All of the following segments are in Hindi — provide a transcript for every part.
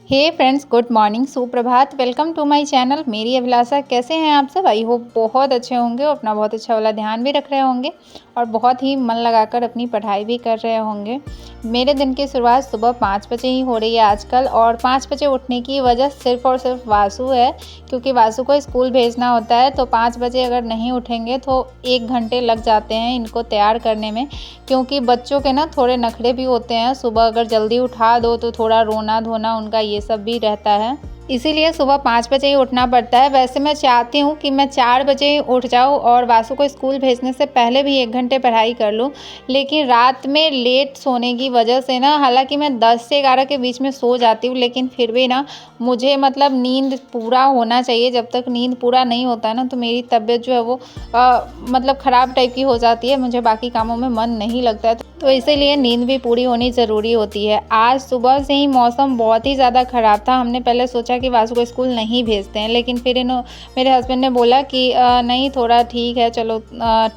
हे फ्रेंड्स, गुड मॉर्निंग, सुप्रभात। Welcome to my channel. मेरी अभिलाषा। कैसे हैं आप सब? आई होप बहुत अच्छे होंगे और अपना बहुत अच्छा वाला ध्यान भी रख रहे होंगे और बहुत ही मन लगाकर अपनी पढ़ाई भी कर रहे होंगे। मेरे दिन की शुरुआत सुबह 5 बजे ही हो रही है आजकल, और 5 बजे उठने की वजह सिर्फ़ और सिर्फ वासु है, क्योंकि वासु को स्कूल भेजना होता है। तो 5 बजे अगर नहीं उठेंगे तो 1 घंटे लग जाते हैं इनको तैयार करने में, क्योंकि बच्चों के ना थोड़े नखरे भी होते हैं। सुबह अगर जल्दी उठा दो तो थोड़ा रोना-धोना उनका ये सब भी रहता है। इसीलिए सुबह 5 बजे ही उठना पड़ता है। वैसे मैं चाहती हूँ कि मैं 4 बजे ही उठ जाऊँ और वासु को स्कूल भेजने से पहले भी 1 घंटे पढ़ाई कर लूँ। लेकिन रात में लेट सोने की वजह से ना, हालाँकि मैं 10 से 11 के बीच में सो जाती हूँ, लेकिन फिर भी ना मुझे मतलब नींद पूरा होना चाहिए। जब तक नींद पूरा नहीं होता है ना, तो मेरी तबीयत जो है वो मतलब ख़राब टाइप की हो जाती है। मुझे बाकी कामों में मन नहीं लगता है। तो इसीलिए नींद भी पूरी होनी ज़रूरी होती है। आज सुबह से ही मौसम बहुत ही ज़्यादा ख़राब था। हमने पहले सोचा कि वासु को स्कूल नहीं भेजते हैं, लेकिन फिर मेरे हस्बैंड ने बोला कि नहीं, थोड़ा ठीक है, चलो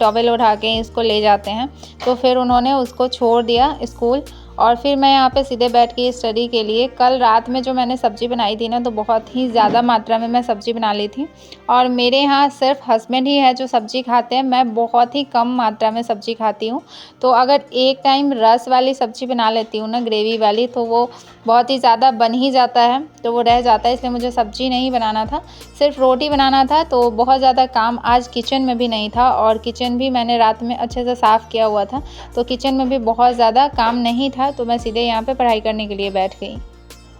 टॉवेल उठा के इसको ले जाते हैं। तो फिर उन्होंने उसको छोड़ दिया स्कूल, और फिर मैं यहाँ पे सीधे बैठ के स्टडी के लिए। कल रात में जो मैंने सब्ज़ी बनाई थी ना, तो बहुत ही ज़्यादा मात्रा में मैं सब्ज़ी बना ली थी, और मेरे यहाँ सिर्फ हस्बैंड ही है जो सब्ज़ी खाते हैं। मैं बहुत ही कम मात्रा में सब्ज़ी खाती हूँ। तो अगर एक टाइम रस वाली सब्ज़ी बना लेती हूँ ना, ग्रेवी वाली, तो वो बहुत ही ज़्यादा बन ही जाता है, तो वो रह जाता है। इसलिए मुझे सब्ज़ी नहीं बनाना था, सिर्फ रोटी बनाना था। तो बहुत ज़्यादा काम आज किचन में भी नहीं था, और किचन भी मैंने रात में अच्छे से साफ़ किया हुआ था, तो किचन में भी बहुत ज़्यादा काम नहीं था। तो मैं सीधे यहाँ पे पढ़ाई करने के लिए बैठ गई।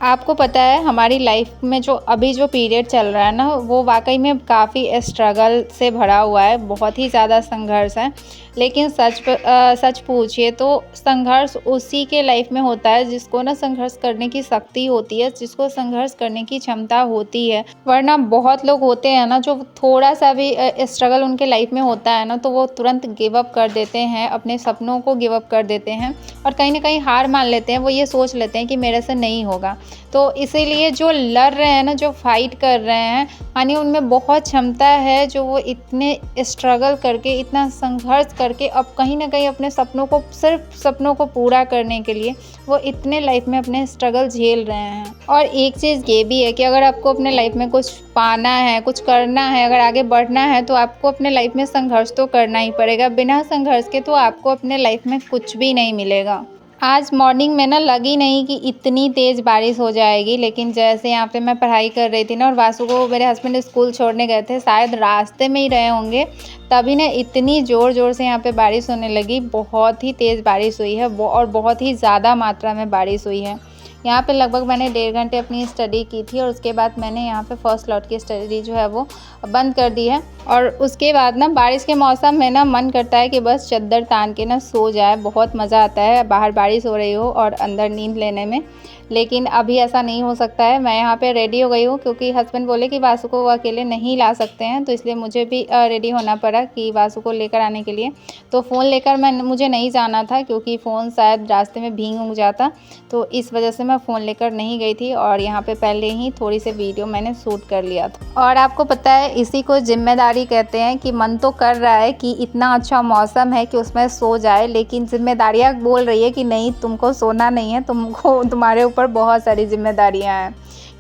आपको पता है, हमारी लाइफ में जो अभी जो पीरियड चल रहा है ना, वो वाकई में काफ़ी स्ट्रगल से भरा हुआ है। बहुत ही ज़्यादा संघर्ष है। लेकिन सच पूछिए तो संघर्ष उसी के लाइफ में होता है जिसको ना संघर्ष करने की शक्ति होती है, जिसको संघर्ष करने की क्षमता होती है। वरना बहुत लोग होते हैं ना, जो थोड़ा सा भी स्ट्रगल उनके लाइफ में होता है ना, तो वो तुरंत गिव अप कर देते हैं, अपने सपनों को गिव अप कर देते हैं और कहीं ना कहीं हार मान लेते हैं। वो ये सोच लेते हैं कि मेरे से नहीं होगा। तो इसीलिए जो लड़ रहे हैं ना, जो फाइट कर रहे हैं, मानिए उनमें बहुत क्षमता है, जो वो इतने स्ट्रगल करके, इतना संघर्ष करके अब कहीं ना कहीं अपने सपनों को, सिर्फ सपनों को पूरा करने के लिए वो इतने लाइफ में अपने स्ट्रगल झेल रहे हैं। और एक चीज़ ये भी है कि अगर आपको अपने लाइफ में कुछ पाना है, कुछ करना है, अगर आगे बढ़ना है, तो आपको अपने लाइफ में संघर्ष तो करना ही पड़ेगा। बिना संघर्ष के तो आपको अपने लाइफ में कुछ भी नहीं मिलेगा। आज मॉर्निंग में ना लगी नहीं कि इतनी तेज़ बारिश हो जाएगी, लेकिन जैसे यहाँ पे मैं पढ़ाई कर रही थी ना, और वासु को मेरे हस्बैंड स्कूल छोड़ने गए थे, शायद रास्ते में ही रहे होंगे, तभी ना इतनी ज़ोर से यहाँ पे बारिश होने लगी। बहुत ही तेज़ बारिश हुई है और बहुत ही ज़्यादा मात्रा में बारिश हुई है। यहाँ पे लगभग मैंने 1.5 घंटे अपनी स्टडी की थी, और उसके बाद मैंने यहाँ पे फर्स्ट स्लॉट की स्टडी जो है वो बंद कर दी है। और उसके बाद ना बारिश के मौसम में ना मन करता है कि बस चद्दर तान के ना सो जाए। बहुत मज़ा आता है बाहर बारिश हो रही हो और अंदर नींद लेने में, लेकिन अभी ऐसा नहीं हो सकता है। मैं यहाँ पे रेडी हो गई हूँ, क्योंकि हस्बैंड बोले कि वासु को वो अकेले नहीं ला सकते हैं, तो इसलिए मुझे भी रेडी होना पड़ा कि वासु को लेकर आने के लिए। तो फ़ोन लेकर मुझे नहीं जाना था, क्योंकि फ़ोन शायद रास्ते में भीग उग जाता, तो इस वजह से मैं फ़ोन लेकर नहीं गई थी। और यहाँ पे पहले ही थोड़ी सी वीडियो मैंने शूट कर लिया था। और आपको पता है, इसी को जिम्मेदारी कहते हैं कि मन तो कर रहा है कि इतना अच्छा मौसम है कि उसमें सो जाए, लेकिन जिम्मेदारियाँ बोल रही है कि नहीं, तुमको सोना नहीं है, तुम्हारे ऊपर बहुत सारी जिम्मेदारियां हैं।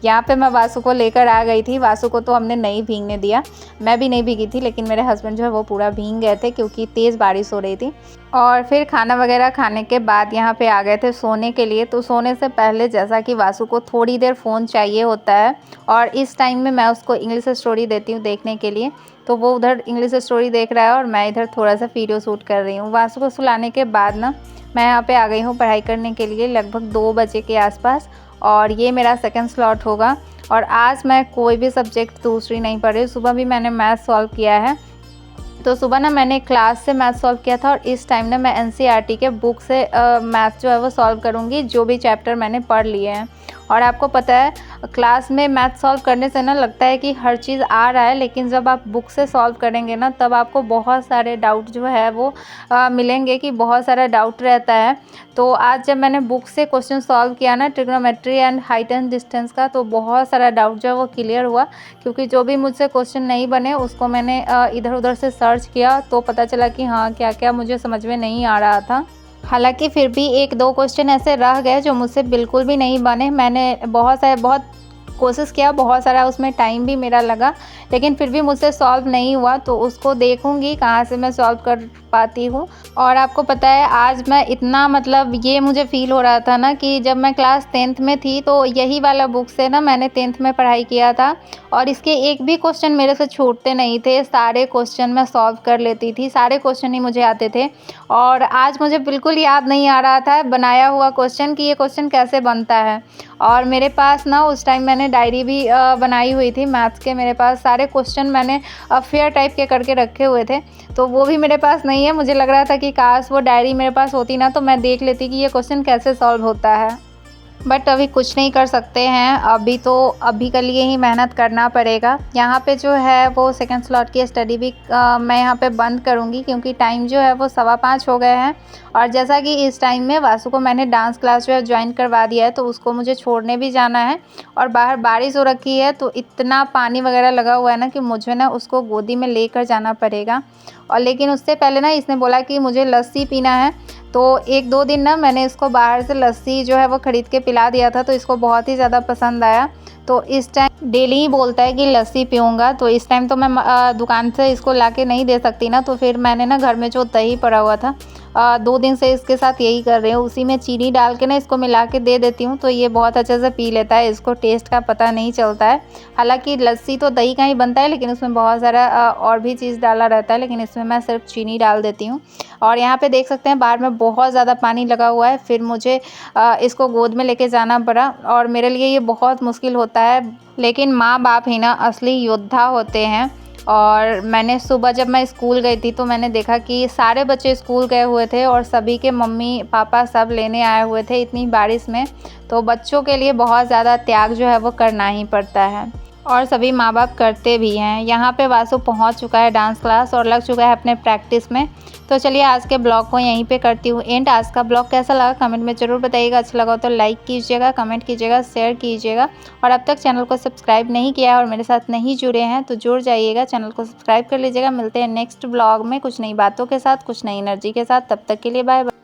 यहाँ पे मैं वासु को लेकर आ गई थी। वासु को तो हमने नहीं भीगने दिया, मैं भी नहीं भीगी थी, लेकिन मेरे हस्बैंड जो है वो पूरा भीग गए थे, क्योंकि तेज़ बारिश हो रही थी। और फिर खाना वगैरह खाने के बाद यहाँ पे आ गए थे सोने के लिए। तो सोने से पहले, जैसा कि वासु को थोड़ी देर फ़ोन चाहिए होता है, और इस टाइम में मैं उसको इंग्लिश स्टोरी देती हूँ देखने के लिए, तो वो उधर इंग्लिश स्टोरी देख रहा है और मैं इधर थोड़ा सा वीडियो शूट कर रही हूँ। वासु को सुलाने के बाद ना मैं यहाँ पे आ गई हूँ पढ़ाई करने के लिए, लगभग 2 बजे के आसपास, और ये मेरा सेकंड स्लॉट होगा। और आज मैं कोई भी सब्जेक्ट दूसरी नहीं पढ़ रही। सुबह भी मैंने मैथ सॉल्व किया है, तो सुबह ना मैंने क्लास से मैथ सॉल्व किया था, और इस टाइम ना मैं एनसीईआरटी के बुक से मैथ जो है वो सॉल्व करूँगी, जो भी चैप्टर मैंने पढ़ लिए हैं। और आपको पता है, क्लास में मैथ सॉल्व करने से ना लगता है कि हर चीज़ आ रहा है, लेकिन जब आप बुक से सॉल्व करेंगे ना, तब आपको बहुत सारे डाउट जो है वो मिलेंगे, कि बहुत सारा डाउट रहता है। तो आज जब मैंने बुक से क्वेश्चन सॉल्व किया ना, trigonometry and height and distance का, तो बहुत सारा डाउट जो है वो क्लियर हुआ, क्योंकि जो भी मुझसे क्वेश्चन नहीं बने उसको मैंने इधर उधर से सर्च किया, तो पता चला कि हाँ, क्या क्या मुझे समझ में नहीं आ रहा था। हालाँकि फिर भी 1-2 क्वेश्चन ऐसे रह गए जो मुझसे बिल्कुल भी नहीं बने। मैंने बहुत कोशिश किया, बहुत सारा उसमें टाइम भी मेरा लगा, लेकिन फिर भी मुझसे सॉल्व नहीं हुआ, तो उसको देखूँगी कहाँ से मैं सॉल्व कर पाती हूँ। और आपको पता है आज मैं इतना मतलब ये मुझे फ़ील हो रहा था ना कि जब मैं क्लास 10th में थी तो यही वाला बुक से ना मैंने 10th में पढ़ाई किया था और इसके एक भी क्वेश्चन मेरे से छूटते नहीं थे। सारे क्वेश्चन मैं सॉल्व कर लेती थी, सारे क्वेश्चन ही मुझे आते थे और आज मुझे बिल्कुल याद नहीं आ रहा था बनाया हुआ क्वेश्चन कि ये क्वेश्चन कैसे बनता है। और मेरे पास ना उस टाइम मैंने डायरी भी बनाई हुई थी मैथ्स के, मेरे पास सारे क्वेश्चन मैंने फेयर टाइप के करके रखे हुए थे, तो वो भी मेरे पास नहीं है। मुझे लग रहा था कि काश वो डायरी मेरे पास होती ना तो मैं देख लेती कि ये क्वेश्चन कैसे सॉल्व होता है। बट अभी कुछ नहीं कर सकते हैं, अभी के लिए ही मेहनत करना पड़ेगा। यहाँ पे जो है वो सेकंड स्लॉट की स्टडी भी मैं यहाँ पे बंद करूँगी क्योंकि टाइम जो है वो 5:15 हो गए हैं और जैसा कि इस टाइम में वासु को मैंने डांस क्लास जो है ज्वाइन करवा दिया है, तो उसको मुझे छोड़ने भी जाना है और बाहर बारिश हो रखी है तो इतना पानी वगैरह लगा हुआ है ना कि मुझे ना उसको गोदी में लेकर जाना पड़ेगा। और लेकिन उससे पहले ना इसने बोला कि मुझे लस्सी पीना है, तो 1-2 दिन ना मैंने इसको बाहर से लस्सी जो है वो ख़रीद के पिला दिया था, तो इसको बहुत ही ज़्यादा पसंद आया। तो इस टाइम डेली ही बोलता है कि लस्सी पीऊँगा, तो इस टाइम तो मैं दुकान से इसको लाके नहीं दे सकती ना, तो फिर मैंने ना घर में जो दही पड़ा हुआ था 2 दिन से इसके साथ यही कर रही हूँ, उसी में चीनी डाल के ना इसको मिला के दे देती हूँ, तो ये बहुत अच्छे से पी लेता है, इसको टेस्ट का पता नहीं चलता है। हालाँकि लस्सी तो दही का ही बनता है लेकिन उसमें बहुत सारा और भी चीज़ डाला रहता है, लेकिन इसमें मैं सिर्फ चीनी डाल देती हूँ। और यहाँ पे देख सकते हैं बाहर में बहुत ज़्यादा पानी लगा हुआ है, फिर मुझे इसको गोद में लेके जाना पड़ा और मेरे लिए ये बहुत मुश्किल होता है, लेकिन माँ-बाप ही ना असली योद्धा होते हैं। और मैंने सुबह जब मैं स्कूल गई थी तो मैंने देखा कि सारे बच्चे स्कूल गए हुए थे और सभी के मम्मी-पापा सब लेने आए हुए थे इतनी बारिश में, तो बच्चों के लिए बहुत ज़्यादा त्याग जो है वो करना ही पड़ता है और सभी माँ-बाप करते भी हैं। यहाँ पे वासु पहुँच चुका है डांस क्लास और लग चुका है अपने प्रैक्टिस में। तो चलिए आज के ब्लॉग को यहीं पे करती हूँ एंड। आज का ब्लॉग कैसा लगा कमेंट में ज़रूर बताइएगा, अच्छा लगा तो लाइक कीजिएगा, कमेंट कीजिएगा, शेयर कीजिएगा और अब तक चैनल को सब्सक्राइब नहीं किया है और मेरे साथ नहीं जुड़े हैं तो जुड़ जाइएगा, चैनल को सब्सक्राइब कर लीजिएगा। मिलते हैं नेक्स्ट ब्लॉग में कुछ नई बातों के साथ, कुछ नई एनर्जी के साथ, तब तक के लिए बाय बाय।